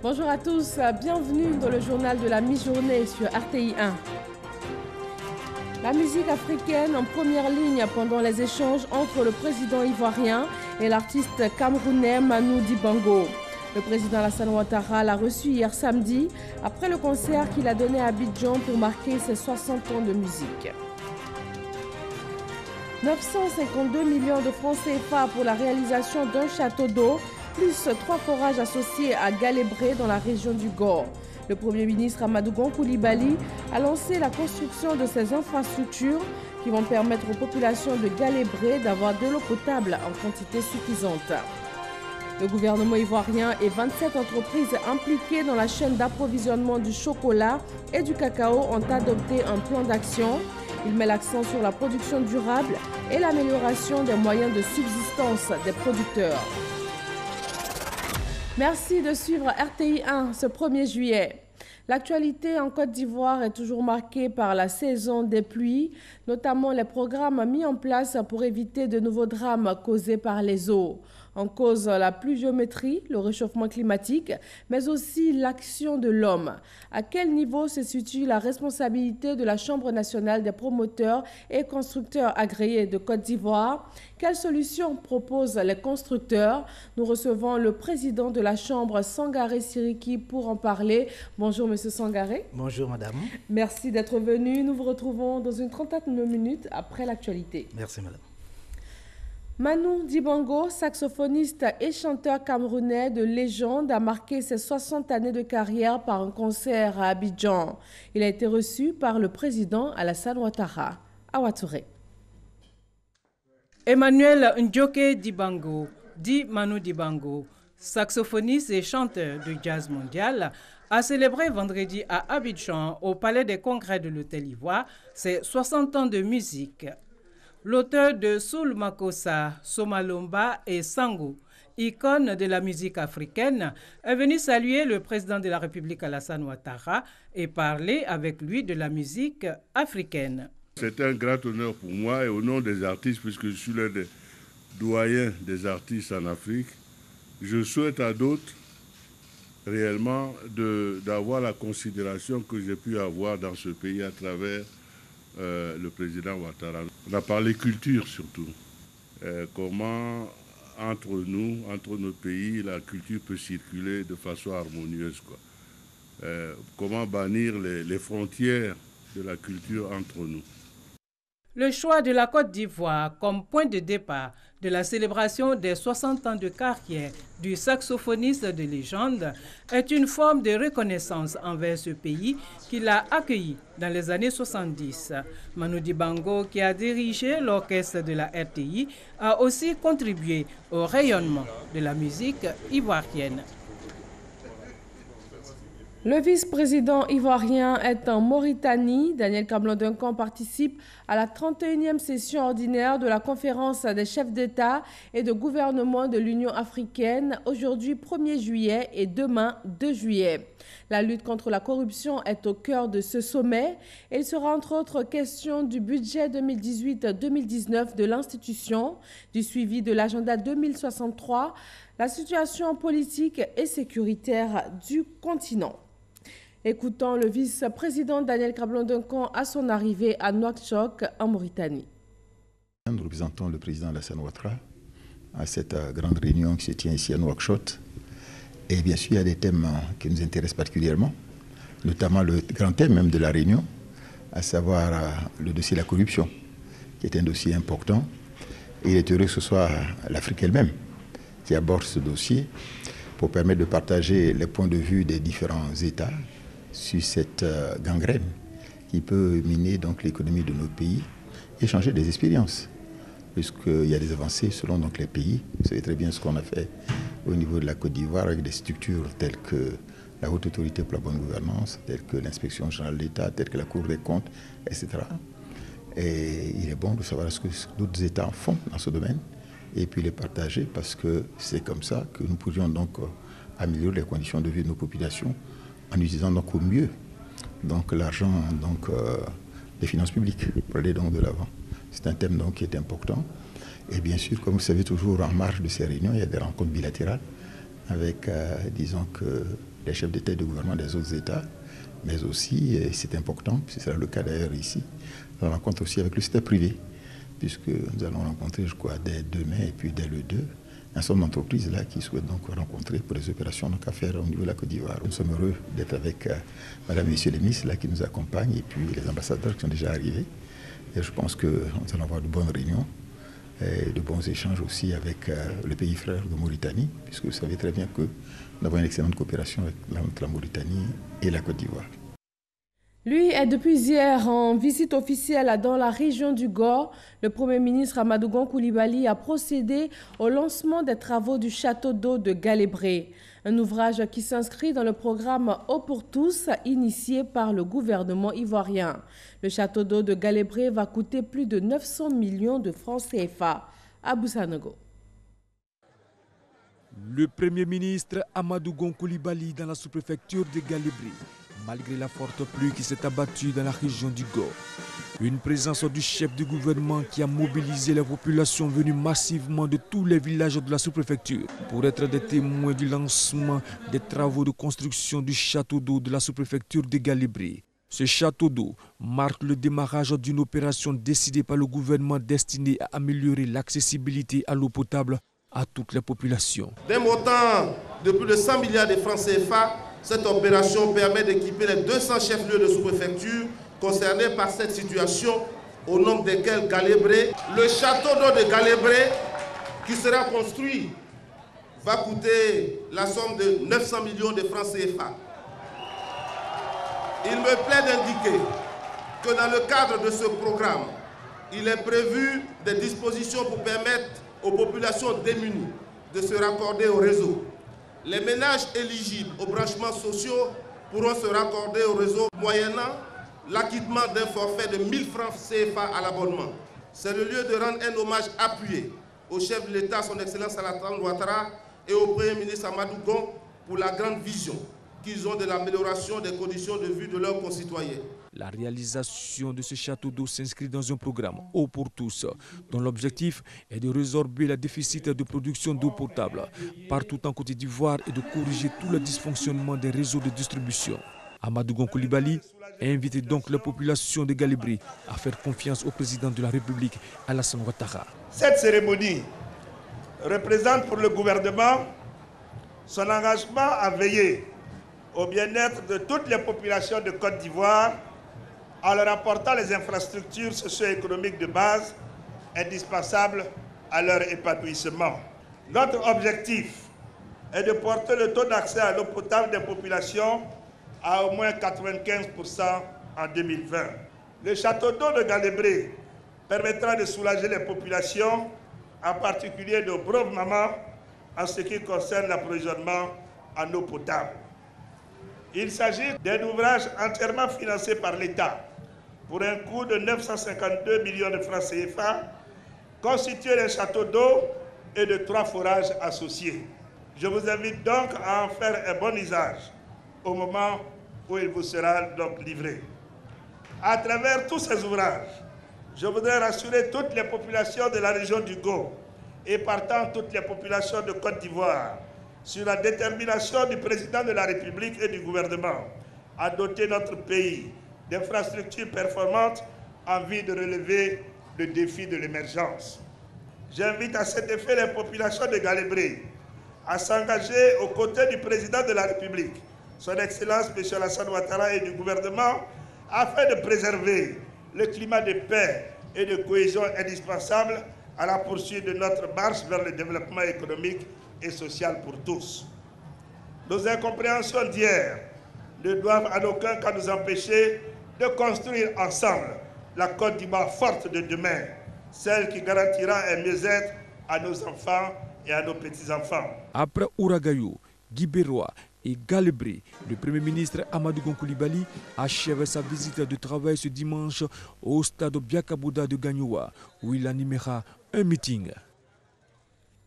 Bonjour à tous, bienvenue dans le journal de la mi-journée sur RTI 1. La musique africaine en première ligne pendant les échanges entre le président ivoirien et l'artiste camerounais Manu Dibango. Le président Alassane Ouattara l'a reçu hier samedi après le concert qu'il a donné à Abidjan pour marquer ses 60 ans de musique. 952 millions de francs CFA pour la réalisation d'un château d'eau, plus 3 forages associés à Galébré dans la région du Gor. Le Premier ministre Amadou Gon Coulibaly a lancé la construction de ces infrastructures qui vont permettre aux populations de Galébré d'avoir de l'eau potable en quantité suffisante. Le gouvernement ivoirien et 27 entreprises impliquées dans la chaîne d'approvisionnement du chocolat et du cacao ont adopté un plan d'action. Il met l'accent sur la production durable et l'amélioration des moyens de subsistance des producteurs. Merci de suivre RTI 1 ce 1er juillet. L'actualité en Côte d'Ivoire est toujours marquée par la saison des pluies, notamment les programmes mis en place pour éviter de nouveaux drames causés par les eaux. En cause la pluviométrie, le réchauffement climatique, mais aussi l'action de l'homme. À quel niveau se situe la responsabilité de la Chambre nationale des promoteurs et constructeurs agréés de Côte d'Ivoire? Quelles solutions proposent les constructeurs? Nous recevons le président de la Chambre, Sangaré Siriki, pour en parler. Bonjour Monsieur Sangaré. Bonjour Madame. Merci d'être venu. Nous vous retrouvons dans une trentaine de minutes après l'actualité. Merci Madame. Manu Dibango, saxophoniste et chanteur camerounais de légende, a marqué ses 60 années de carrière par un concert à Abidjan. Il a été reçu par le président Alassane Ouattara à Ouattouré. Emmanuel Ndjoke Dibango, dit Manu Dibango, saxophoniste et chanteur de jazz mondial, a célébré vendredi à Abidjan, au Palais des Congrès de l'Hôtel Ivoire, ses 60 ans de musique. L'auteur de Soul Makossa, Somalomba et Sango, icône de la musique africaine, est venu saluer le président de la République Alassane Ouattara et parler avec lui de la musique africaine. C'est un grand honneur pour moi et au nom des artistes, puisque je suis l'un des doyens des artistes en Afrique, je souhaite à d'autres réellement d'avoir la considération que j'ai pu avoir dans ce pays à travers le président Ouattara. On a parlé culture surtout. Comment entre nous, entre nos pays, la culture peut circuler de façon harmonieuse, quoi. Comment bannir les frontières de la culture entre nous. Le choix de la Côte d'Ivoire comme point de départ de la célébration des 60 ans de carrière du saxophoniste de légende est une forme de reconnaissance envers ce pays qui l'a accueilli dans les années 70. Manu Dibango, qui a dirigé l'orchestre de la RTI, a aussi contribué au rayonnement de la musique ivoirienne. Le vice-président ivoirien est en Mauritanie. Daniel Kablan-Duncan participe à la 31e session ordinaire de la conférence des chefs d'État et de gouvernement de l'Union africaine, aujourd'hui 1er juillet et demain 2 juillet. La lutte contre la corruption est au cœur de ce sommet. Il sera entre autres question du budget 2018-2019 de l'institution, du suivi de l'agenda 2063, la situation politique et sécuritaire du continent. Écoutons le vice-président Daniel Kablan-Duncan à son arrivée à Nouakchott, en Mauritanie. Nous représentons le président Alassane Ouattara à cette grande réunion qui se tient ici à Nouakchott. Et bien sûr, il y a des thèmes qui nous intéressent particulièrement, notamment le grand thème même de la réunion, à savoir le dossier de la corruption, qui est un dossier important. Et il est heureux que ce soit l'Afrique elle-même qui aborde ce dossier pour permettre de partager les points de vue des différents États sur cette gangrène qui peut miner donc l'économie de nos pays et changer des expériences. Puisqu'il y a des avancées selon donc les pays. Vous savez très bien ce qu'on a fait au niveau de la Côte d'Ivoire avec des structures telles que la Haute Autorité pour la Bonne Gouvernance, telles que l'Inspection Générale de l'État, telles que la Cour des Comptes, etc. Et il est bon de savoir ce que d'autres États font dans ce domaine et puis les partager parce que c'est comme ça que nous pourrions donc améliorer les conditions de vie de nos populations en utilisant donc au mieux donc l'argent des finances publiques pour aller donc de l'avant. C'est un thème donc qui est important. Et bien sûr, comme vous savez, toujours en marge de ces réunions, il y a des rencontres bilatérales avec, disons que, les chefs d'État et de gouvernement des autres États, mais aussi, et c'est important, c'est sera le cas d'ailleurs ici, on rencontre aussi avec le secteur privé, puisque nous allons rencontrer, je crois, dès demain et puis dès le 2, un certain nombre d'entreprises là qui souhaitent donc rencontrer pour des opérations donc à faire au niveau de la Côte d'Ivoire. Nous sommes heureux d'être avec Madame et Monsieur les ministres là qui nous accompagnent et puis les ambassadeurs qui sont déjà arrivés. Et je pense que nous allons avoir de bonnes réunions et de bons échanges aussi avec le pays frère de Mauritanie, puisque vous savez très bien que nous avons une excellente coopération avec la Mauritanie et la Côte d'Ivoire. Lui est depuis hier en visite officielle dans la région du Gor. Le Premier ministre Amadou Gon Coulibaly a procédé au lancement des travaux du château d'eau de Galébré. Un ouvrage qui s'inscrit dans le programme Eau pour tous, initié par le gouvernement ivoirien. Le château d'eau de Galébré va coûter plus de 900 millions de francs CFA. Abou Sanogo. Le Premier ministre Amadou Gon Coulibaly dans la sous-préfecture de Galébré, malgré la forte pluie qui s'est abattue dans la région du Gor. Une présence du chef du gouvernement qui a mobilisé la population venue massivement de tous les villages de la sous-préfecture pour être des témoins du lancement des travaux de construction du château d'eau de la sous-préfecture de Galébré. Ce château d'eau marque le démarrage d'une opération décidée par le gouvernement destinée à améliorer l'accessibilité à l'eau potable à toute la population. D'un montant de plus de 100 milliards de francs CFA, cette opération permet d'équiper les 200 chefs-lieux de sous-préfecture concernés par cette situation, au nombre desquels Galébré. Le château d'eau de Galébré, qui sera construit, va coûter la somme de 900 millions de francs CFA. Il me plaît d'indiquer que dans le cadre de ce programme, il est prévu des dispositions pour permettre aux populations démunies de se raccorder au réseau. Les ménages éligibles aux branchements sociaux pourront se raccorder au réseau moyennant l'acquittement d'un forfait de 1000 francs CFA à l'abonnement. C'est le lieu de rendre un hommage appuyé au chef de l'État, son Excellence Alassane Ouattara, et au Premier ministre Amadou Gon pour la grande vision qu'ils ont de l'amélioration des conditions de vie de leurs concitoyens. La réalisation de ce château d'eau s'inscrit dans un programme Eau pour tous, dont l'objectif est de résorber le déficit de production d'eau potable partout en Côte d'Ivoire et de corriger tout le dysfonctionnement des réseaux de distribution. Amadou Gon Coulibaly invite donc la population de Galébré à faire confiance au président de la République, Alassane Ouattara. Cette cérémonie représente pour le gouvernement son engagement à veiller au bien-être de toutes les populations de Côte d'Ivoire en leur apportant les infrastructures socio-économiques de base indispensables à leur épanouissement. Notre objectif est de porter le taux d'accès à l'eau potable des populations à au moins 95% en 2020. Le château d'eau de Galébré permettra de soulager les populations, en particulier de pauvres mamans, en ce qui concerne l'approvisionnement en eau potable. Il s'agit d'un ouvrage entièrement financé par l'État pour un coût de 952 millions de francs CFA, constitué d'un château d'eau et de 3 forages associés. Je vous invite donc à en faire un bon usage au moment où il vous sera donc livré. À travers tous ces ouvrages, je voudrais rassurer toutes les populations de la région du Gor et partant toutes les populations de Côte d'Ivoire sur la détermination du président de la République et du gouvernement à doter notre pays d'infrastructures performantes en vue de relever le défi de l'émergence. J'invite à cet effet les populations de Galébré à s'engager aux côtés du président de la République, son Excellence M. Alassane Ouattara et du gouvernement, afin de préserver le climat de paix et de cohésion indispensable à la poursuite de notre marche vers le développement économique et social pour tous. Nos incompréhensions d'hier ne doivent en aucun cas nous empêcher de construire ensemble la Côte d'Ivoire forte de demain, celle qui garantira un mieux-être à nos enfants et à nos petits-enfants. Après Ouragayou, Guibérois et Galébré, le Premier ministre Amadou Gon Coulibaly achève sa visite de travail ce dimanche au stade Biakabouda de Gagnoua, où il animera un meeting.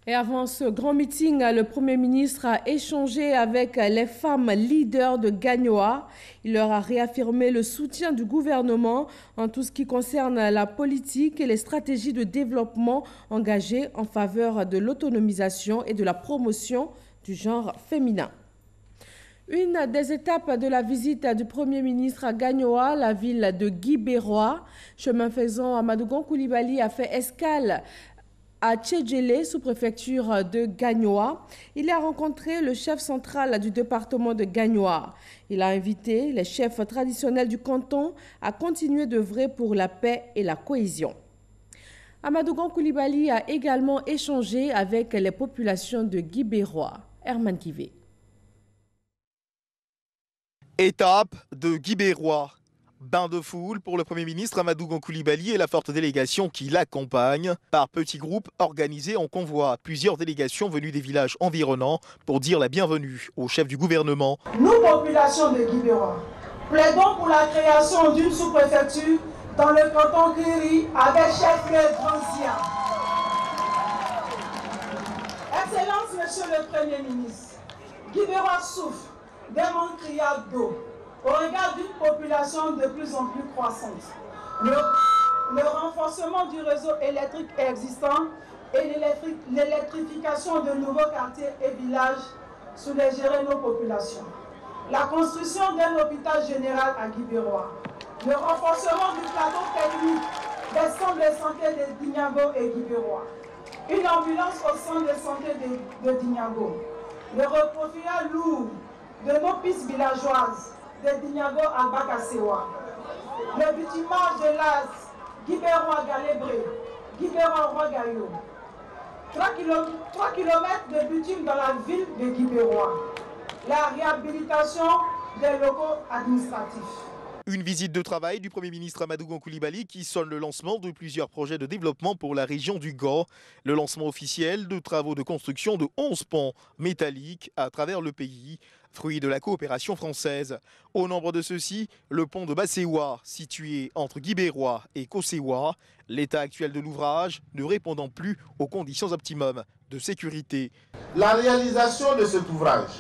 Et avant ce grand meeting, le Premier ministre a échangé avec les femmes leaders de Gagnoua. Il leur a réaffirmé le soutien du gouvernement en tout ce qui concerne la politique et les stratégies de développement engagées en faveur de l'autonomisation et de la promotion du genre féminin. Une des étapes de la visite du Premier ministre à Gagnoa, la ville de Guibérois. Chemin faisant, Amadou Gon Coulibaly a fait escale à Tchédjélé, sous-préfecture de Gagnoa. Il a rencontré le chef central du département de Gagnoa. Il a invité les chefs traditionnels du canton à continuer d'œuvrer pour la paix et la cohésion. Amadou Gon Coulibaly a également échangé avec les populations de Guibérois. Herman Kivé. Étape de Guibérois. Bain de foule pour le Premier ministre Amadou Gon Coulibaly et la forte délégation qui l'accompagne. Par petits groupes organisés en convoi, plusieurs délégations venues des villages environnants pour dire la bienvenue au chef du gouvernement. Nous, population de Guibérois, plaidons pour la création d'une sous-préfecture dans le canton Kiri avec chef-lieu Granzia. Excellence, Monsieur le Premier ministre, Guibérois souffre d'un manque criard d'eau au regard d'une population de plus en plus croissante. Le renforcement du réseau électrique existant et l'électrification de nouveaux quartiers et villages soulagerait nos populations. La construction d'un hôpital général à Guibérois, le renforcement du plateau technique des centres de santé de Dinyago et Guibérois, une ambulance au centre de santé de Dinyago, le reprofilage lourd de nos pistes villageoises de Dinyago à Bakasewa, le bitumage de l'Az, Guibérois-Galébré, Guibérois-Roi-Gaillot, 3 km de bitume dans la ville de Guibérois, la réhabilitation des locaux administratifs. Une visite de travail du Premier ministre Amadou Gon Coulibaly qui sonne le lancement de plusieurs projets de développement pour la région du Gao. Le lancement officiel de travaux de construction de 11 ponts métalliques à travers le pays, fruit de la coopération française. Au nombre de ceux-ci, le pont de Bassewa, situé entre Guibérois et Kossewa, l'état actuel de l'ouvrage ne répondant plus aux conditions optimum de sécurité. La réalisation de cet ouvrage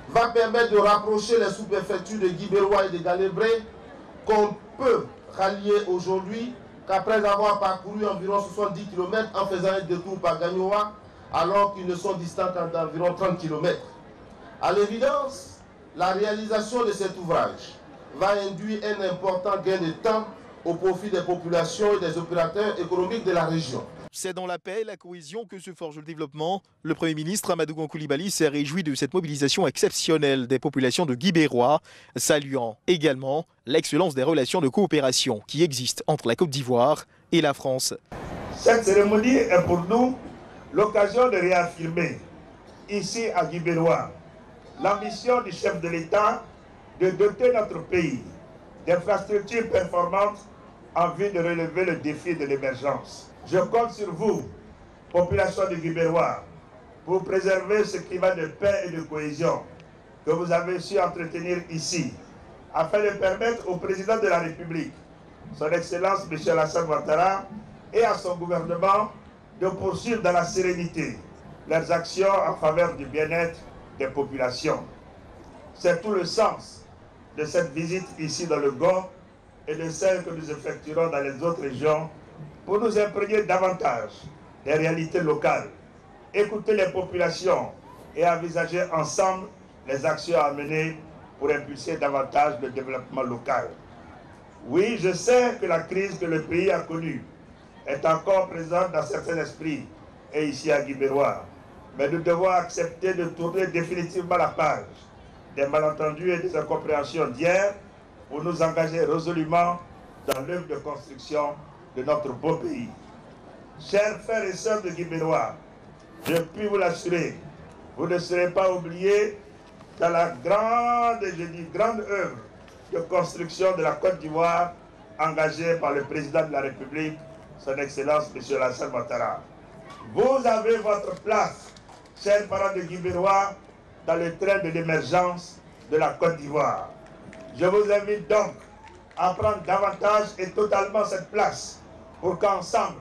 va permettre de rapprocher les sous-préfectures de Guibérois et de Galébré qu'on peut rallier aujourd'hui qu'après avoir parcouru environ 70 km en faisant un détour par Gagnoa, alors qu'ils ne sont distants d'environ 30 km. À l'évidence, la réalisation de cet ouvrage va induire un important gain de temps au profit des populations et des opérateurs économiques de la région. C'est dans la paix et la cohésion que se forge le développement. Le Premier ministre Amadou Gon Coulibaly s'est réjoui de cette mobilisation exceptionnelle des populations de Guibérois, saluant également l'excellence des relations de coopération qui existent entre la Côte d'Ivoire et la France. Cette cérémonie est pour nous l'occasion de réaffirmer ici à Guibérois l'ambition du chef de l'État de doter notre pays d'infrastructures performantes en vue de relever le défi de l'émergence. Je compte sur vous, population de Guibérois, pour préserver ce climat de paix et de cohésion que vous avez su entretenir ici, afin de permettre au président de la République, son Excellence M. Alassane Ouattara, et à son gouvernement de poursuivre dans la sérénité leurs actions en faveur du bien-être des populations. C'est tout le sens de cette visite ici dans le Gao et de celle que nous effectuerons dans les autres régions pour nous imprégner davantage des réalités locales, écouter les populations et envisager ensemble les actions à mener pour impulser davantage le développement local. Oui, je sais que la crise que le pays a connue est encore présente dans certains esprits et ici à Guibérois, mais nous devons accepter de tourner définitivement la page des malentendus et des incompréhensions d'hier pour nous engager résolument dans l'œuvre de construction de notre beau pays. Chers frères et sœurs de Guibérois, je puis vous l'assurer, vous ne serez pas oubliés dans la grande œuvre de construction de la Côte d'Ivoire engagée par le président de la République, son Excellence M. Alassane Ouattara. Vous avez votre place, chers parents de Guibérois, dans le train de l'émergence de la Côte d'Ivoire. Je vous invite donc à prendre davantage et totalement cette place pour qu'ensemble,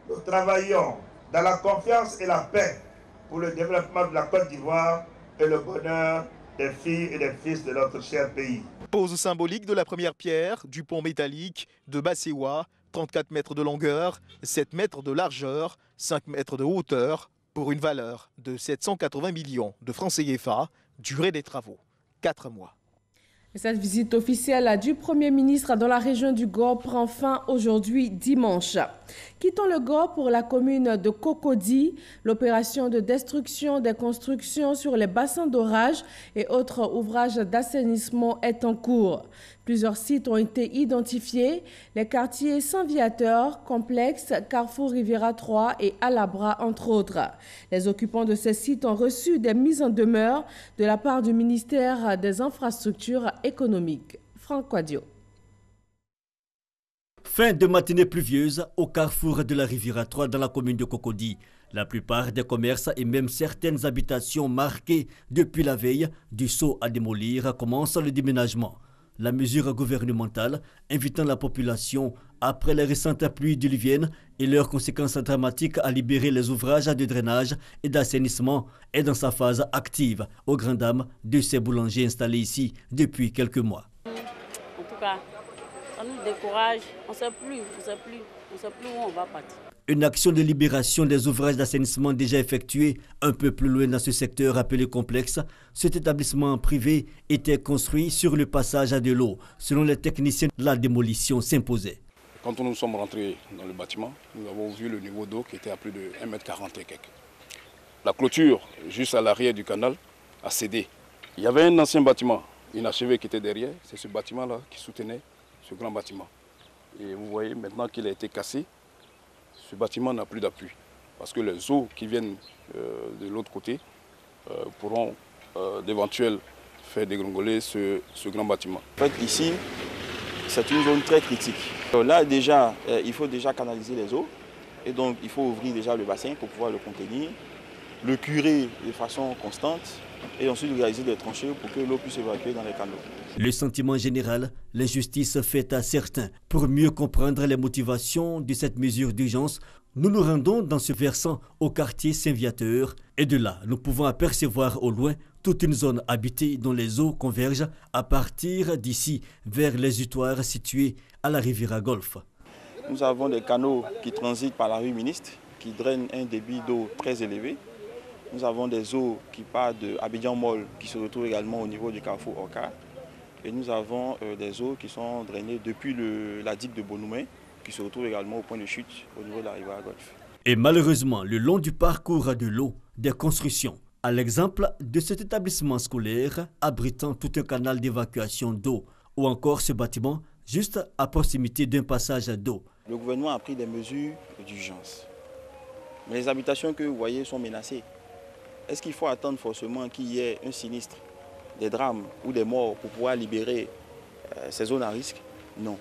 nous travaillions dans la confiance et la paix pour le développement de la Côte d'Ivoire et le bonheur des filles et des fils de notre cher pays. Pose symbolique de la première pierre du pont métallique de Bassewa, 34 mètres de longueur, 7 mètres de largeur, 5 mètres de hauteur, pour une valeur de 780 millions de francs CFA, durée des travaux 4 mois. Cette visite officielle du Premier ministre dans la région du Gor prend fin aujourd'hui dimanche. Quittons le Gor pour la commune de Cocody. L'opération de destruction des constructions sur les bassins d'orage et autres ouvrages d'assainissement est en cours. Plusieurs sites ont été identifiés, les quartiers Saint-Viateur, Complexe, Carrefour Riviera 3 et Alabra entre autres. Les occupants de ces sites ont reçu des mises en demeure de la part du ministère des Infrastructures économiques. Franck Quadio. Fin de matinée pluvieuse au carrefour de la Riviera 3 dans la commune de Cocody. La plupart des commerces et même certaines habitations marquées depuis la veille du saut à démolir commencent le déménagement. La mesure gouvernementale invitant la population, après les récentes pluies diluviennes et leurs conséquences dramatiques, à libérer les ouvrages de drainage et d'assainissement, est dans sa phase active, aux grandes dames de ces boulangers installés ici depuis quelques mois. En tout cas, ça nous décourage, on ne sait plus où on va partir. Une action de libération des ouvrages d'assainissement déjà effectuée un peu plus loin dans ce secteur appelé Complexe. Cet établissement privé était construit sur le passage de l'eau. Selon les techniciens, la démolition s'imposait. Quand nous sommes rentrés dans le bâtiment, nous avons vu le niveau d'eau qui était à plus de 1,40 m et quelques. La clôture, juste à l'arrière du canal, a cédé. Il y avait un ancien bâtiment inachevé qui était derrière. C'est ce bâtiment-là qui soutenait ce grand bâtiment. Et vous voyez maintenant qu'il a été cassé. Ce bâtiment n'a plus d'appui parce que les eaux qui viennent de l'autre côté pourront d'éventuels faire dégringoler ce grand bâtiment. En fait, ici, c'est une zone très critique. Là, déjà, il faut déjà canaliser les eaux et donc il faut ouvrir déjà le bassin pour pouvoir le contenir, le curer de façon constante et ensuite réaliser des tranchées pour que l'eau puisse évacuer dans les canaux. Le sentiment général, l'injustice faite à certains. Pour mieux comprendre les motivations de cette mesure d'urgence, nous nous rendons dans ce versant au quartier Saint-Viateur et de là, nous pouvons apercevoir au loin toute une zone habitée dont les eaux convergent à partir d'ici vers les utoirs situés à la Riviera Golfe. Nous avons des canaux qui transitent par la rue Ministre, qui drainent un débit d'eau très élevé. Nous avons des eaux qui partent de Abidjan Mall, qui se retrouvent également au niveau du carrefour Orca. Et nous avons des eaux qui sont drainées depuis la digue de Bonoumen, qui se retrouve également au point de chute au niveau de la Riviera Golfe. Et malheureusement, le long du parcours de l'eau, des constructions, à l'exemple de cet établissement scolaire abritant tout un canal d'évacuation d'eau, ou encore ce bâtiment juste à proximité d'un passage d'eau. Le gouvernement a pris des mesures d'urgence. Mais les habitations que vous voyez sont menacées. Est-ce qu'il faut attendre forcément qu'il y ait un sinistre, des drames ou des morts pour pouvoir libérer ces zones à risque? Non.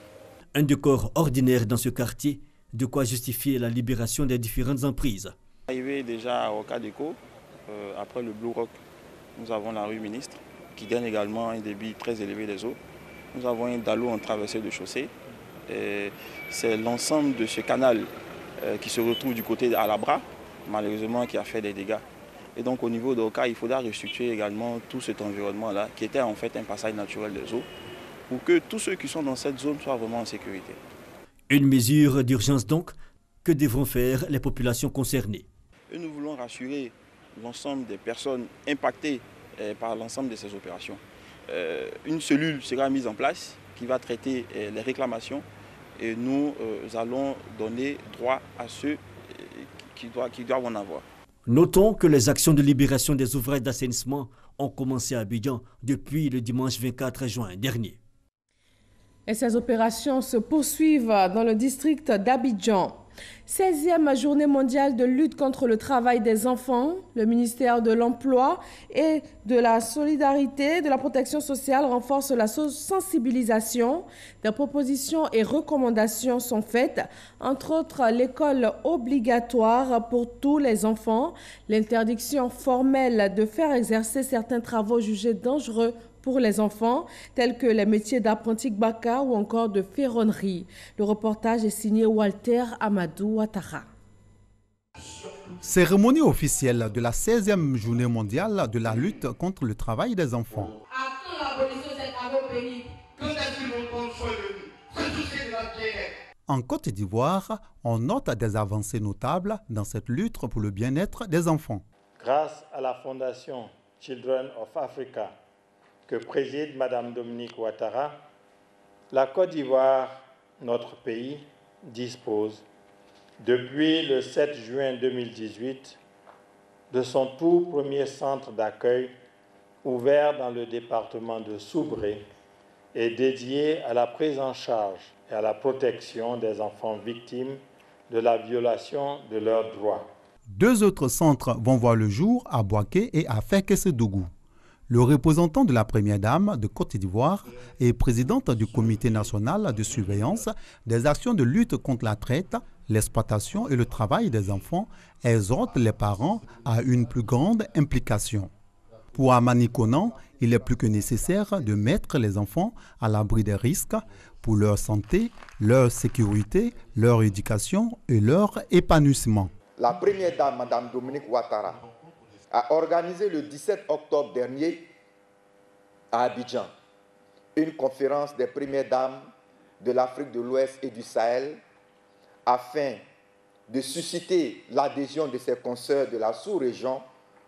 Un décor ordinaire dans ce quartier, de quoi justifier la libération des différentes emprises. Arrivé déjà à Orcadeco, après le Blue Rock, nous avons la rue Ministre qui gagne également un débit très élevé des eaux. Nous avons un dallo en traversée de chaussée. C'est l'ensemble de ce canal qui se retrouve du côté d'Alabra, malheureusement qui a fait des dégâts. Et donc au niveau d'Orca, il faudra restructurer également tout cet environnement-là, qui était en fait un passage naturel des eaux, pour que tous ceux qui sont dans cette zone soient vraiment en sécurité. Une mesure d'urgence donc, que devront faire les populations concernées? Et nous voulons rassurer l'ensemble des personnes impactées par l'ensemble de ces opérations. Une cellule sera mise en place qui va traiter les réclamations et nous allons donner droit à ceux qui doivent en avoir. Notons que les actions de libération des ouvrages d'assainissement ont commencé à Abidjan depuis le dimanche 24 juin dernier. Et ces opérations se poursuivent dans le district d'Abidjan. 16e journée mondiale de lutte contre le travail des enfants. Le ministère de l'Emploi et de la Solidarité, de la Protection sociale renforce la sensibilisation. Des propositions et recommandations sont faites, entre autres l'école obligatoire pour tous les enfants, l'interdiction formelle de faire exercer certains travaux jugés dangereux pour les enfants, tels que les métiers d'apprenti baka ou encore de ferronnerie. Le reportage est signé Walter Amadou Ouattara. Cérémonie officielle de la 16e journée mondiale de la lutte contre le travail des enfants. En Côte d'Ivoire, on note des avancées notables dans cette lutte pour le bien-être des enfants. Grâce à la fondation Children of Africa, que préside Mme Dominique Ouattara, la Côte d'Ivoire, notre pays, dispose, depuis le 7 juin 2018, de son tout premier centre d'accueil ouvert dans le département de Soubré et dédié à la prise en charge et à la protection des enfants victimes de la violation de leurs droits. 2 autres centres vont voir le jour à Bouaké et à Fekese-Dougou. Le représentant de la Première Dame de Côte d'Ivoire et présidente du Comité national de surveillance des actions de lutte contre la traite, l'exploitation et le travail des enfants exhortent les parents à une plus grande implication. Pour Amani Konan, il est plus que nécessaire de mettre les enfants à l'abri des risques pour leur santé, leur sécurité, leur éducation et leur épanouissement. La Première Dame, Mme Dominique Ouattara, a organisé le 17 octobre dernier à Abidjan une conférence des Premières Dames de l'Afrique de l'Ouest et du Sahel afin de susciter l'adhésion de ses consoeurs de la sous-région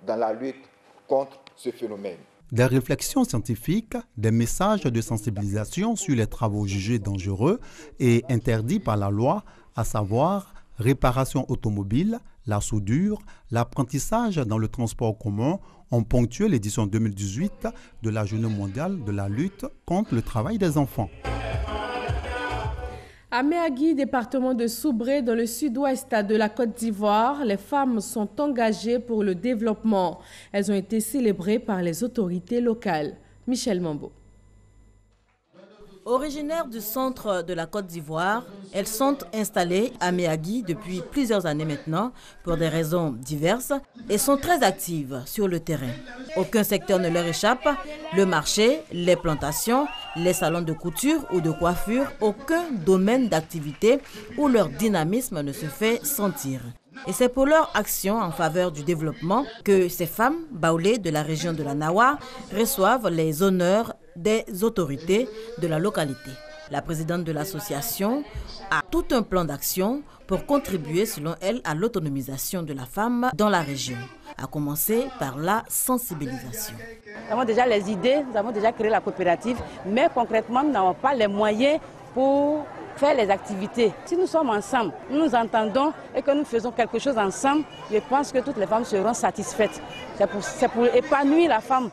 dans la lutte contre ce phénomène. Des réflexions scientifiques, des messages de sensibilisation sur les travaux jugés dangereux et interdits par la loi, à savoir réparation automobile, la soudure, l'apprentissage dans le transport commun ont ponctué l'édition 2018 de la Journée mondiale de la lutte contre le travail des enfants. À Méagui, département de Soubré, dans le sud-ouest de la Côte d'Ivoire, les femmes sont engagées pour le développement. Elles ont été célébrées par les autorités locales. Michel Mambo. Originaires du centre de la Côte d'Ivoire, elles sont installées à Méagui depuis plusieurs années maintenant pour des raisons diverses et sont très actives sur le terrain. Aucun secteur ne leur échappe, le marché, les plantations, les salons de couture ou de coiffure, aucun domaine d'activité où leur dynamisme ne se fait sentir. Et c'est pour leur action en faveur du développement que ces femmes baoulées de la région de la Nawa reçoivent les honneurs des autorités de la localité. La présidente de l'association a tout un plan d'action pour contribuer, selon elle, à l'autonomisation de la femme dans la région, à commencer par la sensibilisation. Nous avons déjà les idées, nous avons déjà créé la coopérative, mais concrètement, nous n'avons pas les moyens pour faire les activités. Si nous sommes ensemble, nous nous entendons et que nous faisons quelque chose ensemble, je pense que toutes les femmes seront satisfaites. C'est pour épanouir la femme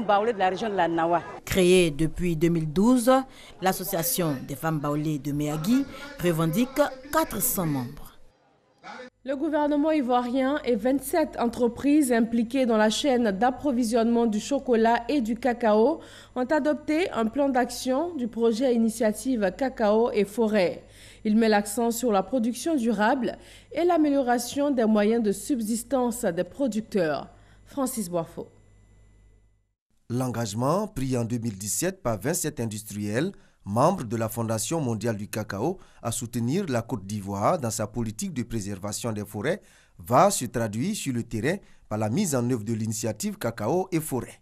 baoulée de la région de la Nawa. Créée depuis 2012, l'association des femmes baoulées de Méagui revendique 400 membres. Le gouvernement ivoirien et 27 entreprises impliquées dans la chaîne d'approvisionnement du chocolat et du cacao ont adopté un plan d'action du projet Initiative Cacao et Forêt. Il met l'accent sur la production durable et l'amélioration des moyens de subsistance des producteurs. Francis Boifo. L'engagement pris en 2017 par 27 industriels, membres de la Fondation mondiale du cacao, à soutenir la Côte d'Ivoire dans sa politique de préservation des forêts, va se traduire sur le terrain par la mise en œuvre de l'initiative Cacao et Forêt.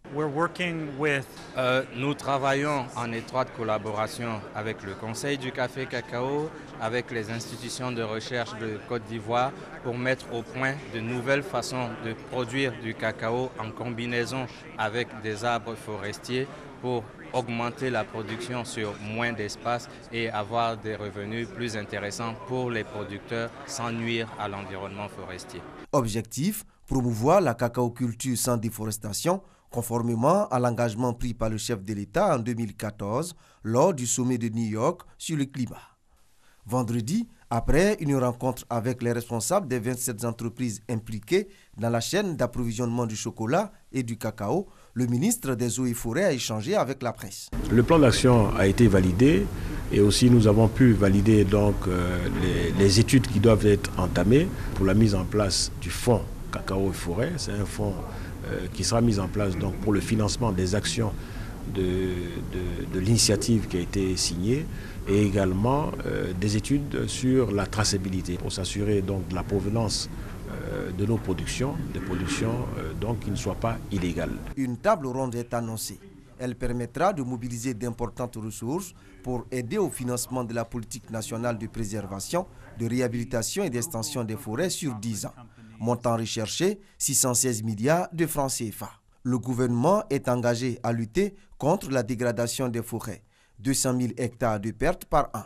Nous travaillons en étroite collaboration avec le Conseil du café cacao, avec les institutions de recherche de Côte d'Ivoire pour mettre au point de nouvelles façons de produire du cacao en combinaison avec des arbres forestiers pour augmenter la production sur moins d'espace et avoir des revenus plus intéressants pour les producteurs sans nuire à l'environnement forestier. Objectif, promouvoir la cacaoculture sans déforestation, conformément à l'engagement pris par le chef de l'État en 2014 lors du sommet de New York sur le climat. Vendredi, après une rencontre avec les responsables des 27 entreprises impliquées dans la chaîne d'approvisionnement du chocolat et du cacao, le ministre des Eaux et Forêts a échangé avec la presse. Le plan d'action a été validé et aussi nous avons pu valider donc les études qui doivent être entamées pour la mise en place du fonds cacao et forêt. C'est un fonds qui sera mis en place donc pour le financement des actions de l'initiative qui a été signée et également des études sur la traçabilité pour s'assurer donc de la provenance de nos productions, des productions donc qui ne soient pas illégales. Une table ronde est annoncée. Elle permettra de mobiliser d'importantes ressources pour aider au financement de la politique nationale de préservation, de réhabilitation et d'extension des forêts sur 10 ans. Montant recherché, 616 milliards de francs CFA. Le gouvernement est engagé à lutter contre la dégradation des forêts. 200 000 hectares de pertes par an.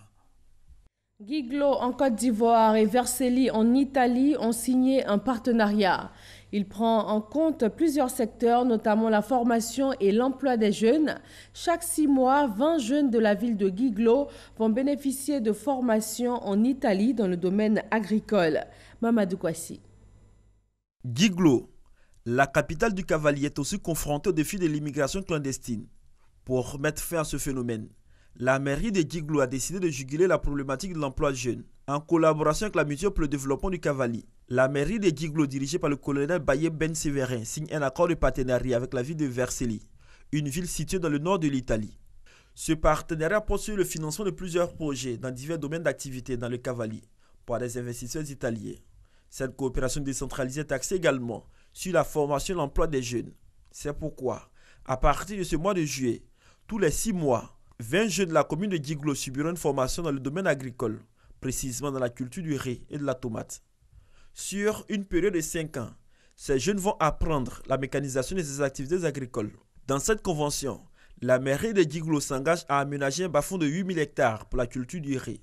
Guiglo en Côte d'Ivoire et Vercelli en Italie ont signé un partenariat. Il prend en compte plusieurs secteurs, notamment la formation et l'emploi des jeunes. Chaque 6 mois, 20 jeunes de la ville de Guiglo vont bénéficier de formations en Italie dans le domaine agricole. Mamadou Kwasi. Guiglo, la capitale du Cavalier, est aussi confrontée au défi de l'immigration clandestine. Pour mettre fin à ce phénomène, la mairie de Guiglo a décidé de juguler la problématique de l'emploi jeune. En collaboration avec la Mutuelle pour le développement du Cavalier, la mairie de Guiglo, dirigée par le colonel Baye Ben Séverin, signe un accord de partenariat avec la ville de Vercelli, une ville située dans le nord de l'Italie. Ce partenariat poursuit le financement de plusieurs projets dans divers domaines d'activité dans le Cavalier par des investisseurs italiens. Cette coopération décentralisée est axée également sur la formation et l'emploi des jeunes. C'est pourquoi, à partir de ce mois de juillet, tous les 6 mois, 20 jeunes de la commune de Guiglo subiront une formation dans le domaine agricole, précisément dans la culture du riz et de la tomate. Sur une période de 5 ans, ces jeunes vont apprendre la mécanisation de ces activités agricoles. Dans cette convention, la mairie de Guiglo s'engage à aménager un bas-fond de 8000 hectares pour la culture du riz.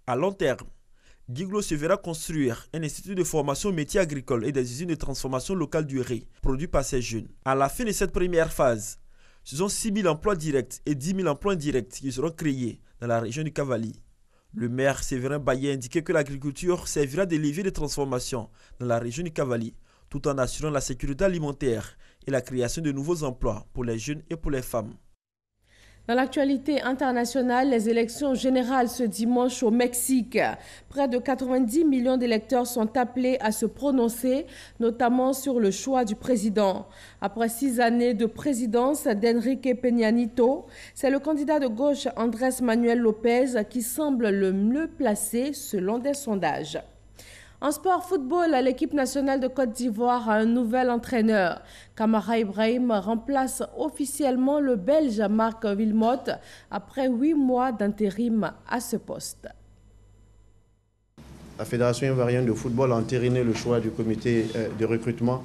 À long terme, Guiglo se verra construire un institut de formation aux métiers agricoles et des usines de transformation locale du riz produit par ces jeunes. À la fin de cette première phase, ce sont 6 000 emplois directs et 10 000 emplois indirects qui seront créés dans la région du Cavalier. Le maire Séverin Baye a indiqué que l'agriculture servira de levier de transformation dans la région du Cavalier, tout en assurant la sécurité alimentaire et la création de nouveaux emplois pour les jeunes et pour les femmes. Dans l'actualité internationale, les élections générales ce dimanche au Mexique. Près de 90 millions d'électeurs sont appelés à se prononcer, notamment sur le choix du président. Après 6 années de présidence d'Enrique Peña Nieto, c'est le candidat de gauche Andrés Manuel López qui semble le mieux placé selon des sondages. En sport football, l'équipe nationale de Côte d'Ivoire a un nouvel entraîneur. Kamara Ibrahim remplace officiellement le Belge Marc Wilmotte après 8 mois d'intérim à ce poste. La Fédération ivoirienne de football a entériné le choix du comité de recrutement.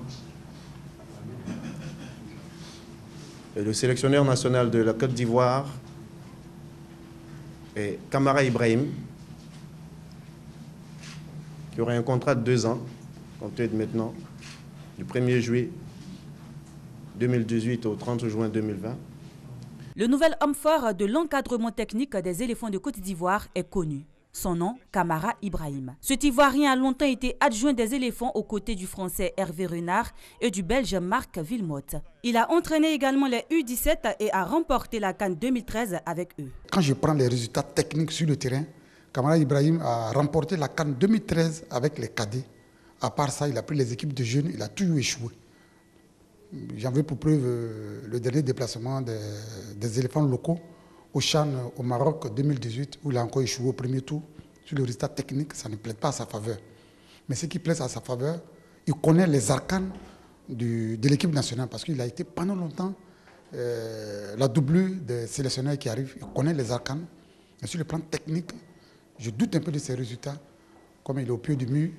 Et le sélectionneur national de la Côte d'Ivoire est Kamara Ibrahim, qui aura un contrat de 2 ans, compté de maintenant, du 1er juillet 2018 au 30 juin 2020. Le nouvel homme fort de l'encadrement technique des éléphants de Côte d'Ivoire est connu. Son nom, Kamara Ibrahim. Cet Ivoirien a longtemps été adjoint des éléphants aux côtés du Français Hervé Renard et du Belge Marc Wilmotte. Il a entraîné également les U17 et a remporté la CAN 2013 avec eux. Quand je prends les résultats techniques sur le terrain, Kamara Ibrahim a remporté la CAN 2013 avec les cadets. À part ça, il a pris les équipes de jeunes, il a toujours échoué. J'en veux pour preuve le dernier déplacement des éléphants locaux au Chan au Maroc 2018, où il a encore échoué au premier tour. Sur le résultat technique, ça ne plaît pas à sa faveur. Mais ce qui plaît à sa faveur, il connaît les arcanes de l'équipe nationale, parce qu'il a été pendant longtemps la doublure des sélectionneurs qui arrivent. Il connaît les arcanes. Mais sur le plan technique, je doute un peu de ses résultats. Comme il est au pied du mur,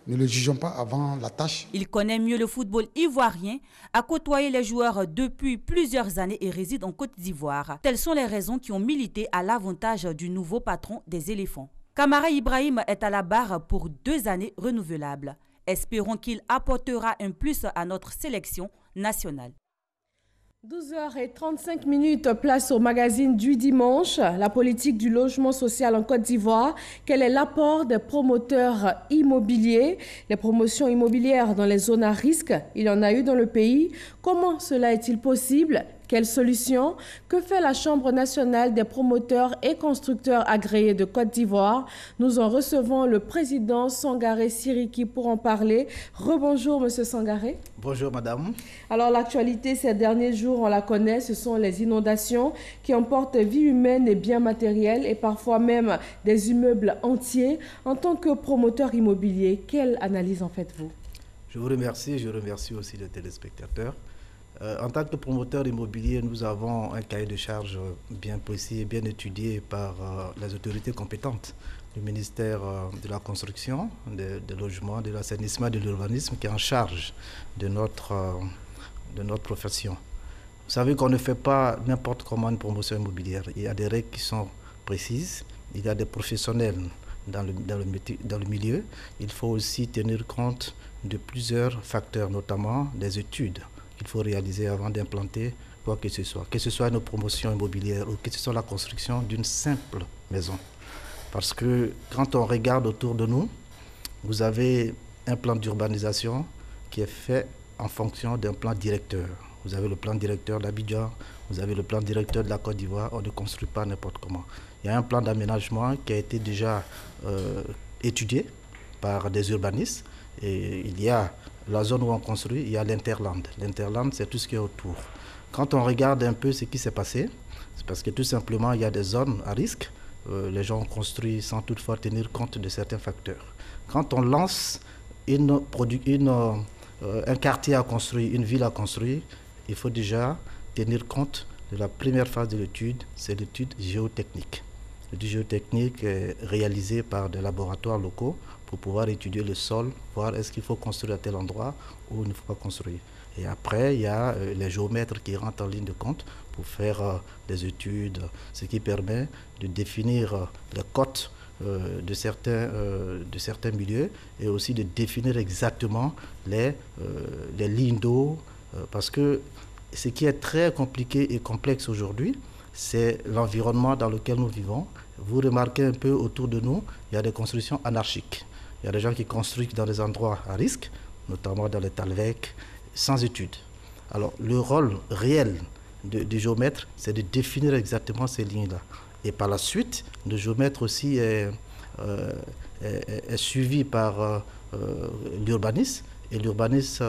ne le jugeons pas avant la tâche. Il connaît mieux le football ivoirien, a côtoyé les joueurs depuis plusieurs années et réside en Côte d'Ivoire. Telles sont les raisons qui ont milité à l'avantage du nouveau patron des éléphants. Kamara Ibrahim est à la barre pour 2 années renouvelables. Espérons qu'il apportera un plus à notre sélection nationale. 12h35, place au magazine du dimanche. La politique du logement social en Côte d'Ivoire. Quel est l'apport des promoteurs immobiliers? Les promotions immobilières dans les zones à risque, il y en a eu dans le pays. Comment cela est-il possible? Quelle solution? Que fait la Chambre nationale des promoteurs et constructeurs agréés de Côte d'Ivoire? Nous en recevons le président Sangaré Siriki pour en parler. Rebonjour, monsieur Sangaré. Bonjour, madame. Alors, l'actualité ces derniers jours, on la connaît, ce sont les inondations qui emportent vie humaine et biens matériels et parfois même des immeubles entiers. En tant que promoteur immobilier, quelle analyse en faites-vous? Je vous remercie, je remercie aussi les téléspectateurs. En tant que promoteur immobilier, nous avons un cahier de charges bien précis et bien étudié par les autorités compétentes du ministère de la Construction, des Logements, de l'Assainissement et de l'Urbanisme qui est en charge de notre profession. Vous savez qu'on ne fait pas n'importe comment une promotion immobilière. Il y a des règles qui sont précises, il y a des professionnels dans le milieu. Il faut aussi tenir compte de plusieurs facteurs, notamment des études qu'il faut réaliser avant d'implanter quoi que ce soit une promotion immobilière ou que ce soit la construction d'une simple maison. Parce que quand on regarde autour de nous, vous avez un plan d'urbanisation qui est fait en fonction d'un plan directeur. Vous avez le plan directeur d'Abidjan, vous avez le plan directeur de la Côte d'Ivoire, on ne construit pas n'importe comment. Il y a un plan d'aménagement qui a été déjà étudié par des urbanistes et il y a la zone où on construit, il y a l'interland. L'interland, c'est tout ce qui est autour. Quand on regarde un peu ce qui s'est passé, c'est parce que tout simplement, il y a des zones à risque. Les gens ont construit sans toutefois tenir compte de certains facteurs. Quand on lance un quartier à construire, une ville à construire, il faut déjà tenir compte de la première phase de l'étude, c'est l'étude géotechnique. L'étude géotechnique est réalisée par des laboratoires locaux pour pouvoir étudier le sol, voir est-ce qu'il faut construire à tel endroit ou il ne faut pas construire. Et après, il y a les géomètres qui rentrent en ligne de compte pour faire des études, ce qui permet de définir les cotes de certains milieux et aussi de définir exactement les lignes d'eau. Parce que ce qui est très compliqué et complexe aujourd'hui, c'est l'environnement dans lequel nous vivons. Vous remarquez un peu autour de nous, il y a des constructions anarchiques. Il y a des gens qui construisent dans des endroits à risque, notamment dans les talwecs, sans études. Alors, le rôle réel du géomètre, c'est de définir exactement ces lignes-là. Et par la suite, le géomètre aussi est suivi par l'urbaniste, et l'urbaniste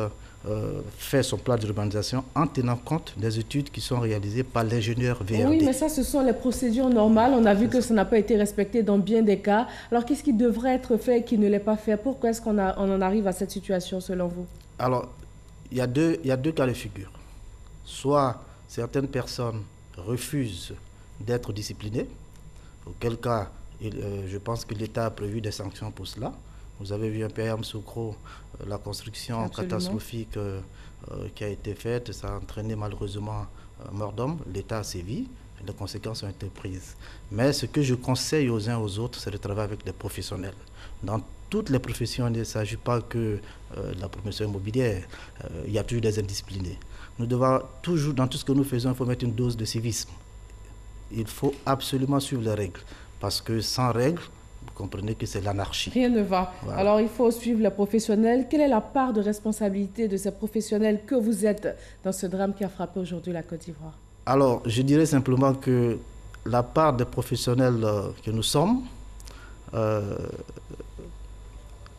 fait son plan d'urbanisation en tenant compte des études qui sont réalisées par l'ingénieur VRD. Oui, mais ça, ce sont les procédures normales. On a vu que ça n'a pas été respecté dans bien des cas. Alors, qu'est-ce qui devrait être fait et qui ne l'est pas fait? Pourquoi est-ce qu'on en arrive à cette situation, selon vous? Alors, il y a deux cas de figure. Soit certaines personnes refusent d'être disciplinées, auquel cas, je pense que l'État a prévu des sanctions pour cela. Vous avez vu un peu à Yamoussoukro, la construction catastrophique qui a été faite, ça a entraîné malheureusement mort d'homme. L'État a sévi, les conséquences ont été prises. Mais ce que je conseille aux uns aux autres, c'est de travailler avec des professionnels. Dans toutes les professions, il ne s'agit pas que de la promotion immobilière, il y a toujours des indisciplinés. Nous devons toujours, dans tout ce que nous faisons, il faut mettre une dose de civisme. Il faut absolument suivre les règles, parce que sans règles, vous comprenez que c'est l'anarchie. Rien ne va. Voilà. Alors, il faut suivre les professionnels. Quelle est la part de responsabilité de ces professionnels que vous êtes dans ce drame qui a frappé aujourd'hui la Côte d'Ivoire? Alors, je dirais simplement que la part des professionnels que nous sommes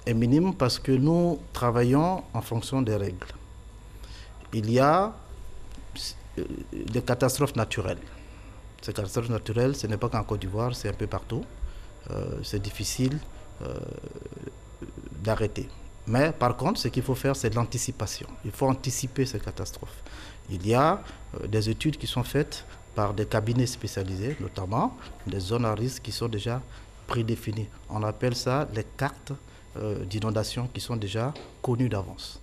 est minime parce que nous travaillons en fonction des règles. Il y a des catastrophes naturelles. Ces catastrophes naturelles, ce n'est pas qu'en Côte d'Ivoire, c'est un peu partout. C'est difficile d'arrêter. Mais par contre, ce qu'il faut faire, c'est de l'anticipation. Il faut anticiper ces catastrophes. Il y a des études qui sont faites par des cabinets spécialisés, notamment des zones à risque qui sont déjà prédéfinies. On appelle ça les cartes d'inondation qui sont déjà connues d'avance.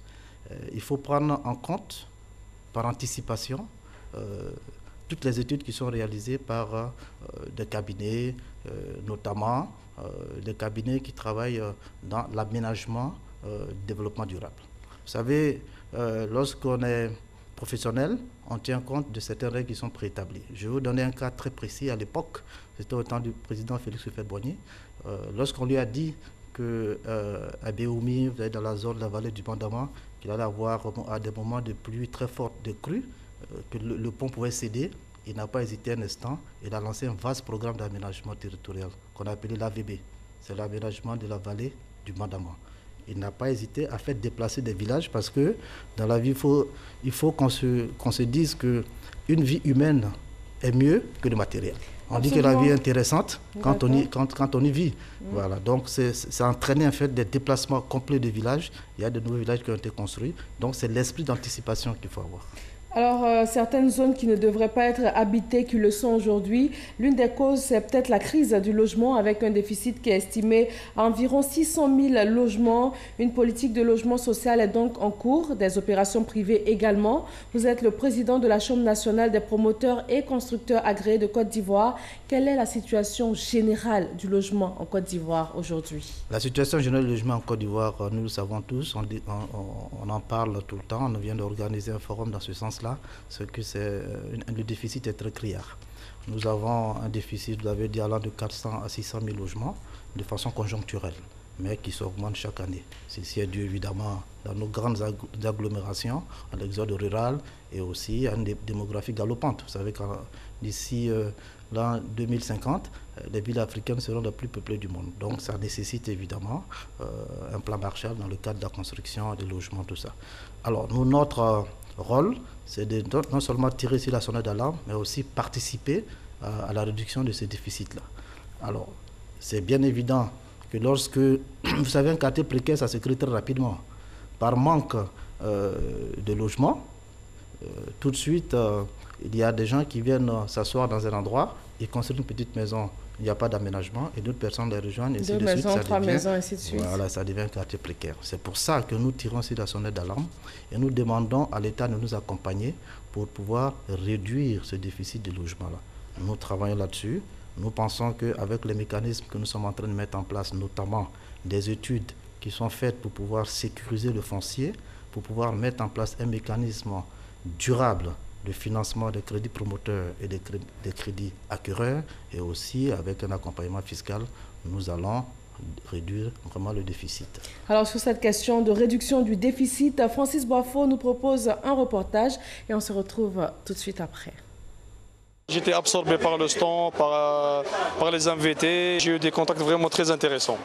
Il faut prendre en compte, par anticipation, toutes les études qui sont réalisées par des cabinets, notamment des cabinets qui travaillent dans l'aménagement, développement durable. Vous savez, lorsqu'on est professionnel, on tient compte de certaines règles qui sont préétablies. Je vais vous donner un cas très précis. À l'époque, c'était au temps du président Félix Houphouët-Boigny, lorsqu'on lui a dit qu'à Béoumi, vous êtes dans la zone de la vallée du Bandama, qu'il allait avoir à des moments de pluie très forte, de crue, que le pont pouvait céder. Il n'a pas hésité un instant. Il a lancé un vaste programme d'aménagement territorial qu'on a appelé l'AVB. C'est l'aménagement de la vallée du Bandama. Il n'a pas hésité à faire déplacer des villages parce que dans la vie, il faut qu'on se dise qu'une vie humaine est mieux que le matériel. On dit que la vie est intéressante quand on y vit. Voilà. Donc, ça a entraîné en fait des déplacements complets de villages. Il y a de nouveaux villages qui ont été construits. Donc, c'est l'esprit d'anticipation qu'il faut avoir. Alors, certaines zones qui ne devraient pas être habitées, qui le sont aujourd'hui, l'une des causes, c'est peut-être la crise du logement avec un déficit qui est estimé à environ 600 000 logements. Une politique de logement social est donc en cours, des opérations privées également. Vous êtes le président de la Chambre nationale des promoteurs et constructeurs agréés de Côte d'Ivoire. Quelle est la situation générale du logement en Côte d'Ivoire aujourd'hui? La situation générale du logement en Côte d'Ivoire, nous le savons tous, on en parle tout le temps, on vient d'organiser un forum dans ce sens. Ce que le déficit est très criard. Nous avons un déficit, vous l'avez dit, allant de 400 à 600 000 logements de façon conjoncturelle, mais qui s'augmente chaque année. Ceci est dû évidemment dans nos grandes agglomérations, à l'exode rural et aussi à une démographie galopante. Vous savez que d'ici l'an 2050, les villes africaines seront les plus peuplées du monde. Donc ça nécessite évidemment un plan Marshall dans le cadre de la construction des logements, tout ça. Alors nous, notre rôle, c'est de non seulement tirer sur la sonnette d'alarme, mais aussi participer à la réduction de ces déficits-là. Alors, c'est bien évident que lorsque, vous savez, un quartier précaire, ça se crée très rapidement. Par manque de logement, tout de suite, il y a des gens qui viennent s'asseoir dans un endroit, ils construisent une petite maison, il n'y a pas d'aménagement, et d'autres personnes les rejoignent, et ainsi de suite. Trois maisons, ainsi de suite. Voilà, ça devient un quartier précaire. C'est pour ça que nous tirons sur la sonnette d'alarme et nous demandons à l'État de nous accompagner pour pouvoir réduire ce déficit de logement-là. Nous travaillons là-dessus. Nous pensons qu'avec les mécanismes que nous sommes en train de mettre en place, notamment des études qui sont faites pour pouvoir sécuriser le foncier, pour pouvoir mettre en place un mécanisme durable de financement des crédits promoteurs et des crédits acquéreurs, et aussi avec un accompagnement fiscal, nous allons réduire vraiment le déficit. Alors sur cette question de réduction du déficit, Francis Boifo nous propose un reportage et on se retrouve tout de suite après. J'étais absorbé par le stand, par les invités, j'ai eu des contacts vraiment très intéressants.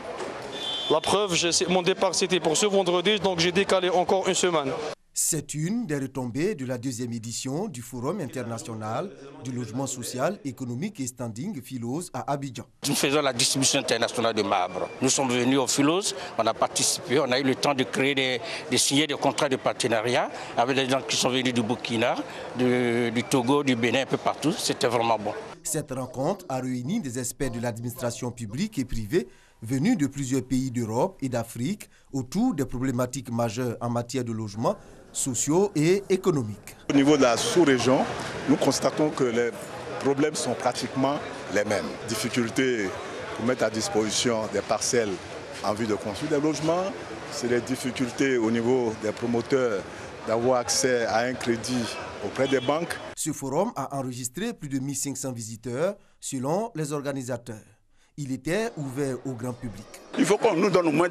La preuve, mon départ c'était pour ce vendredi, donc j'ai décalé encore une semaine. C'est une des retombées de la deuxième édition du Forum international du logement social, économique et standing Philos à Abidjan. Nous faisons la distribution internationale de marbre. Nous sommes venus au Philos, on a participé, on a eu le temps de créer, de signer des contrats de partenariat avec des gens qui sont venus du Burkina, du Togo, du Bénin, un peu partout. C'était vraiment bon. Cette rencontre a réuni des experts de l'administration publique et privée venus de plusieurs pays d'Europe et d'Afrique autour des problématiques majeures en matière de logement, sociaux et économiques. Au niveau de la sous-région, nous constatons que les problèmes sont pratiquement les mêmes. Difficultés pour mettre à disposition des parcelles en vue de construire des logements, c'est les difficultés au niveau des promoteurs d'avoir accès à un crédit auprès des banques. Ce forum a enregistré plus de 1500 visiteurs selon les organisateurs. Il était ouvert au grand public. Il faut qu'on nous donne au moins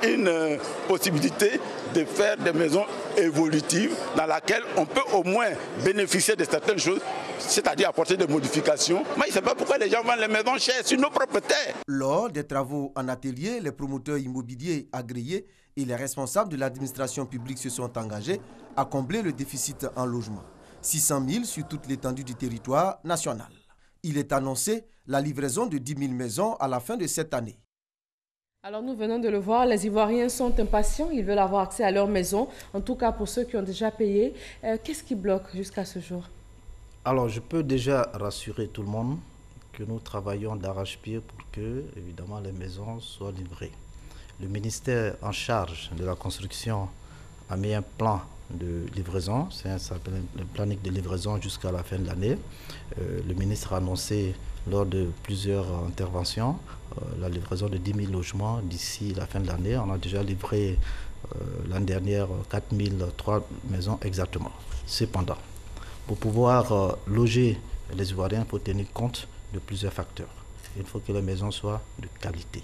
une possibilité de faire des maisons évolutives dans lesquelles on peut au moins bénéficier de certaines choses, c'est-à-dire apporter des modifications. Mais je ne sais pas pourquoi les gens vendent les maisons chères sur nos propres terres. Lors des travaux en atelier, les promoteurs immobiliers agréés et les responsables de l'administration publique se sont engagés à combler le déficit en logement. 600 000 sur toute l'étendue du territoire national. Il est annoncé la livraison de 10 000 maisons à la fin de cette année. Alors nous venons de le voir, les Ivoiriens sont impatients, ils veulent avoir accès à leur maison, en tout cas pour ceux qui ont déjà payé. Qu'est-ce qui bloque jusqu'à ce jour? Alors je peux déjà rassurer tout le monde que nous travaillons d'arrache-pied pour que, évidemment, les maisons soient livrées. Le ministère en charge de la construction a mis un plan de livraison, ça s'appelle le planning de livraison jusqu'à la fin de l'année. Le ministre a annoncé lors de plusieurs interventions la livraison de 10 000 logements d'ici la fin de l'année. On a déjà livré l'année dernière 4003 maisons exactement. Cependant, pour pouvoir loger les Ivoiriens, il faut tenir compte de plusieurs facteurs. Il faut que les maisons soient de qualité.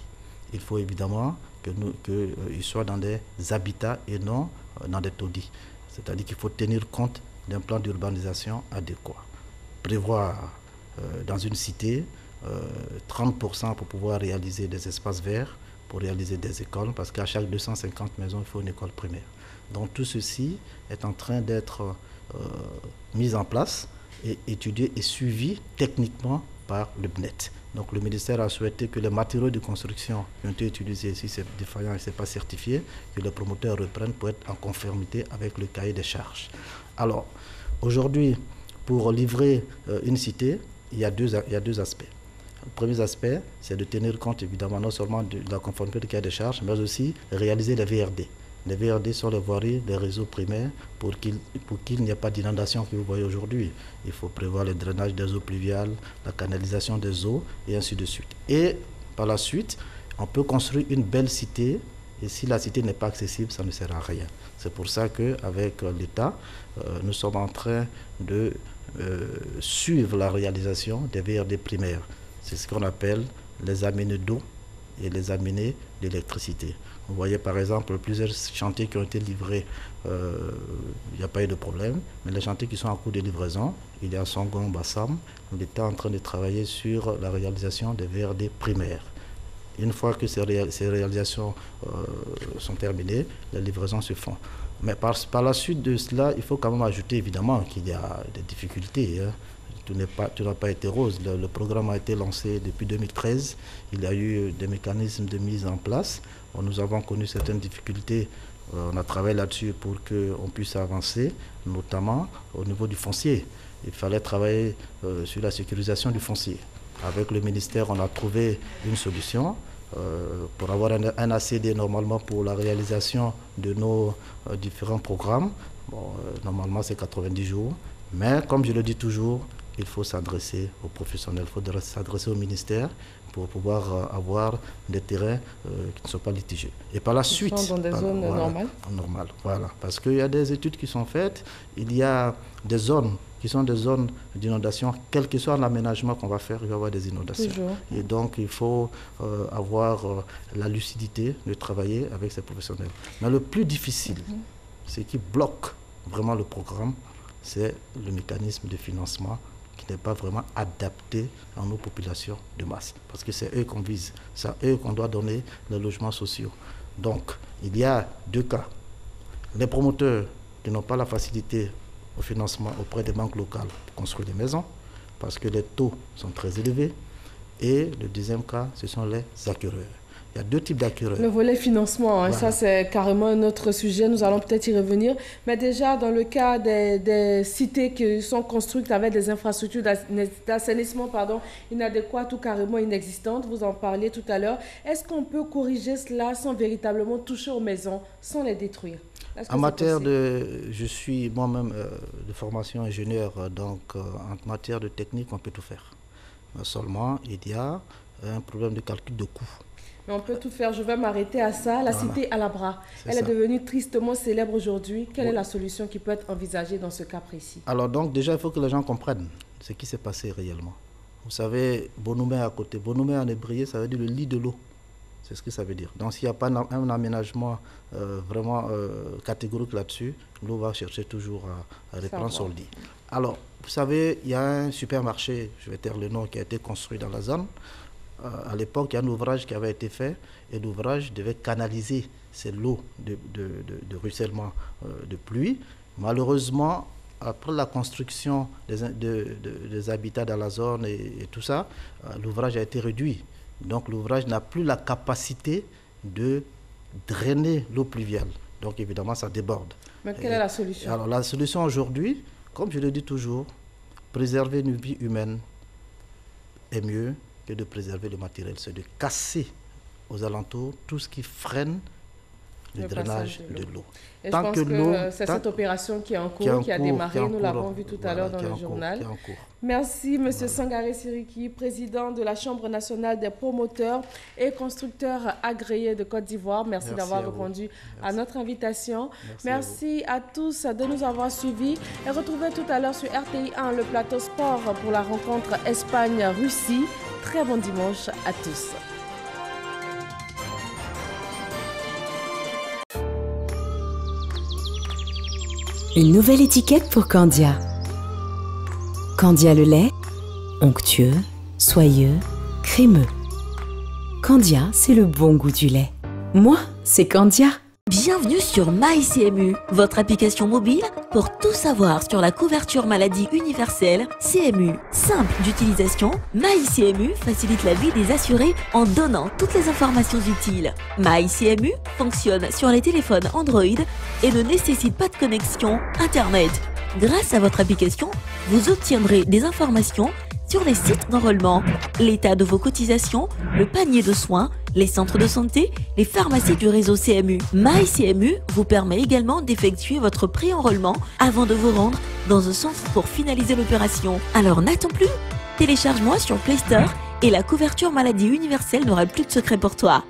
Il faut évidemment qu'ils soient dans des habitats et non dans des taudis. C'est-à-dire qu'il faut tenir compte d'un plan d'urbanisation adéquat. Prévoir dans une cité 30% pour pouvoir réaliser des espaces verts, pour réaliser des écoles, parce qu'à chaque 250 maisons, il faut une école primaire. Donc tout ceci est en train d'être mis en place et étudié et suivi techniquement par le BNET. Donc le ministère a souhaité que les matériaux de construction qui ont été utilisés, si c'est défaillant et ce n'est pas certifié, que les promoteurs reprennent pour être en conformité avec le cahier des charges. Alors, Aujourd'hui, pour livrer une cité, il y a deux aspects. Le premier aspect, c'est de tenir compte évidemment non seulement de la conformité du cahier de charges, mais aussi réaliser les VRD. Les VRD sont les voiries des réseaux primaires pour qu'il n'y ait pas d'inondation que vous voyez aujourd'hui. Il faut prévoir le drainage des eaux pluviales, la canalisation des eaux et ainsi de suite. Et par la suite, on peut construire une belle cité et si la cité n'est pas accessible, ça ne sert à rien. C'est pour ça qu'avec l'État, nous sommes en train de suivre la réalisation des VRD primaires. C'est ce qu'on appelle les aminés d'eau et les aminés d'électricité. Vous voyez par exemple plusieurs chantiers qui ont été livrés, il n'y a pas eu de problème, mais les chantiers qui sont en cours de livraison, il y a Songon, Bassam, l'État est en train de travailler sur la réalisation des VRD primaires. Une fois que ces réalisations sont terminées, les livraisons se font. Mais par la suite de cela, il faut quand même ajouter évidemment qu'il y a des difficultés. Hein. Tout n'a pas été rose. Le programme a été lancé depuis 2013. Il y a eu des mécanismes de mise en place. Nous avons connu certaines difficultés. On a travaillé là-dessus pour qu'on puisse avancer, notamment au niveau du foncier. Il fallait travailler sur la sécurisation du foncier. Avec le ministère, on a trouvé une solution pour avoir un ACD normalement pour la réalisation de nos différents programmes. Bon, normalement, c'est 90 jours. Mais comme je le dis toujours, il faut s'adresser aux professionnels, il faut s'adresser au ministère pour pouvoir avoir des terrains qui ne sont pas litigés. Et par la suite... Dans des zones normales. Normales, voilà. Parce qu'il y a des études qui sont faites, il y a des zones qui sont des zones d'inondation, quel que soit l'aménagement qu'on va faire, il va y avoir des inondations. Toujours. Et donc, il faut avoir la lucidité de travailler avec ces professionnels. Mais le plus difficile, ce qui bloque vraiment le programme, c'est le mécanisme de financement qui n'est pas vraiment adapté à nos populations de masse. Parce que c'est eux qu'on vise, c'est à eux qu'on doit donner les logements sociaux. Donc, il y a deux cas. Les promoteurs qui n'ont pas la facilité au financement auprès des banques locales pour construire des maisons, parce que les taux sont très élevés. Et le deuxième cas, ce sont les acquéreurs. Il y a deux types d'acquéreurs. Le volet financement, hein, ça c'est carrément un autre sujet, nous allons peut-être y revenir. Mais déjà, dans le cas des cités qui sont construites avec des infrastructures d'assainissement inadéquates ou carrément inexistantes, vous en parliez tout à l'heure, est-ce qu'on peut corriger cela sans véritablement toucher aux maisons, sans les détruire? En matière de... Je suis moi-même de formation ingénieur, donc en matière de technique, on peut tout faire. Mais seulement, il y a un problème de calcul de coût. Mais on peut tout faire, je vais m'arrêter à ça. La cité Alabra, elle est devenue tristement célèbre aujourd'hui. Quelle est la solution qui peut être envisagée dans ce cas précis? Alors donc déjà, il faut que les gens comprennent ce qui s'est passé réellement. Vous savez, Bonoumé à côté. Bonoumé en hébreu, ça veut dire le lit de l'eau. C'est ce que ça veut dire. Donc s'il n'y a pas un aménagement vraiment catégorique là-dessus, l'eau va chercher toujours à reprendre son lit. Alors, vous savez, il y a un supermarché, je vais taire le nom, qui a été construit dans la zone. À l'époque, il y a un ouvrage qui avait été fait et l'ouvrage devait canaliser ces lots de ruissellement de pluie. Malheureusement, après la construction des habitats dans la zone et tout ça, l'ouvrage a été réduit. Donc l'ouvrage n'a plus la capacité de drainer l'eau pluviale. Donc évidemment, ça déborde. Mais quelle est la solution? Alors la solution aujourd'hui, comme je le dis toujours, préserver une vie humaine est mieux que de préserver le matériel. C'est de casser aux alentours tout ce qui freine le drainage de l'eau. Et je pense que c'est cette opération qui est en cours, qui a démarré, nous l'avons vu tout à l'heure dans le journal. Merci M. Sangaré Siriki, président de la Chambre nationale des promoteurs et constructeurs agréés de Côte d'Ivoire. Merci d'avoir répondu à notre invitation. Merci à tous de nous avoir suivis et retrouvez tout à l'heure sur RTI 1 le plateau sport pour la rencontre Espagne-Russie. Très bon dimanche à tous. Une nouvelle étiquette pour Candia. Candia le lait, onctueux, soyeux, crémeux. Candia, c'est le bon goût du lait. Moi, c'est Candia. Bienvenue sur MyCMU, votre application mobile pour tout savoir sur la couverture maladie universelle CMU. Simple d'utilisation, MyCMU facilite la vie des assurés en donnant toutes les informations utiles. MyCMU fonctionne sur les téléphones Android et ne nécessite pas de connexion Internet. Grâce à votre application, vous obtiendrez des informations sur les sites d'enrôlement, l'état de vos cotisations, le panier de soins, les centres de santé, les pharmacies du réseau CMU. MyCMU vous permet également d'effectuer votre pré-enrôlement avant de vous rendre dans un centre pour finaliser l'opération. Alors n'attends plus, télécharge-moi sur Play Store et la couverture maladie universelle n'aura plus de secret pour toi.